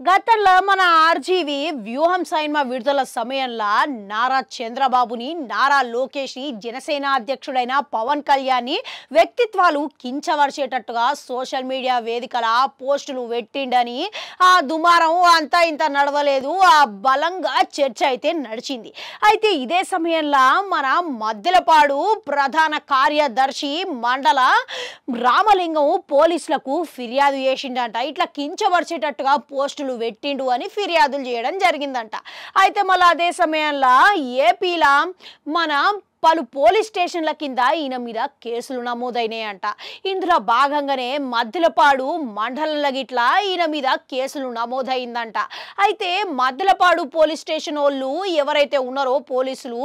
గతంలో మన ఆర్జీవి వ్యూహం సినిమా విడుదల సమయంలో నారా చంద్రబాబుని నారా లోకేష్ని జనసేన అధ్యక్షుడైన పవన్ కళ్యాణ్ని వ్యక్తిత్వాలు కించవరిచేటట్టుగా సోషల్ మీడియా వేదికల పోస్టులు పెట్టిండని ఆ దుమారం అంతా ఇంత నడవలేదు. ఆ బలంగా చర్చ అయితే నడిచింది. అయితే ఇదే సమయంలో మన మద్దెలపాడు ప్రధాన కార్యదర్శి మండల రామలింగం పోలీసులకు ఫిర్యాదు చేసిండంట. ఇట్లా కించవరిచేటట్టుగా పోస్టులు పెట్టిండు అని ఫిర్యాదులు చేయడం జరిగిందంట. అయితే మళ్ళీ అదే సమయంలో ఏపీలో మన పలు పోలీస్ స్టేషన్ల కింద ఈయన మీద కేసులు నమోదైనాయంట. ఇందులో భాగంగానే మద్దెలపాడు మండలంలో గిట్లా ఈయన మీద కేసులు నమోదైందంట. అయితే మద్దెలపాడు పోలీస్ స్టేషన్ వాళ్ళు ఎవరైతే ఉన్నారో పోలీసులు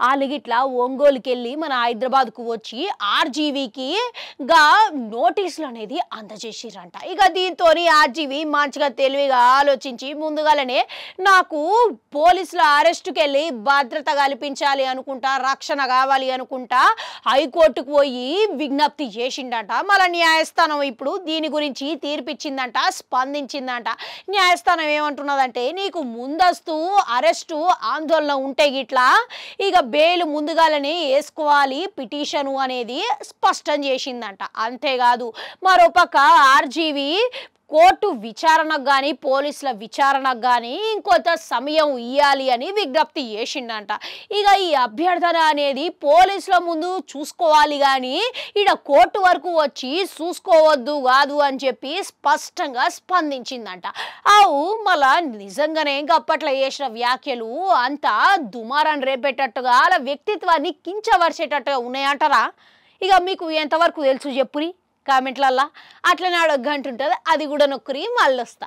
వాళ్ళు గిట్లా ఒంగోలుకి వెళ్ళి మన హైదరాబాద్కు వచ్చి ఆర్జీవీకి గా నోటీసులు అనేది అందజేసిరంట. ఇక దీంతో ఆర్జీవీ మంచిగా తెలివిగా ఆలోచించి ముందుగానే నాకు పోలీసుల అరెస్టుకి వెళ్ళి భద్రత కల్పించాలి అనుకుంటా, రక్షణ కావాలి అనుకుంటా హైకోర్టుకు పోయి విజ్ఞప్తి చేసిండట. మళ్ళీ న్యాయస్థానం ఇప్పుడు దీని గురించి తీర్పిచ్చిందంట, స్పందించిందంట. న్యాయస్థానం ఏమంటున్నదంటే నీకు ముందస్తు అరెస్టు ఆందోళన ఉంటే గిట్లా ఇక బెయిల్ ముందుగానే వేసుకోవాలి పిటిషను అనేది స్పష్టం చేసిందంట. అంతేకాదు మరోపక్క ఆర్జీవీ కోర్టు విచారణకు కానీ పోలీసుల విచారణకు కానీ ఇంకొంత సమయం ఇవ్వాలి అని విజ్ఞప్తి చేసిండంట. ఇక ఈ అభ్యర్థన అనేది పోలీసుల ముందు చూసుకోవాలి కానీ ఈడ కోర్టు వరకు వచ్చి చూసుకోవద్దు కాదు అని చెప్పి స్పష్టంగా స్పందించిందంట. అవు మళ్ళా నిజంగానే అప్పట్లో చేసిన వ్యాఖ్యలు అంతా దుమారాన్ని రేపేటట్టుగా అలా వ్యక్తిత్వాన్ని కించవరిచేటట్టుగా ఉన్నాయంటారా? ఇక మీకు ఎంతవరకు తెలుసు చెప్పురి కామెంట్లల్లా. అట్లనే అడగంటుంటుంది, అది కూడా నొక్కరి మళ్ళొస్తా.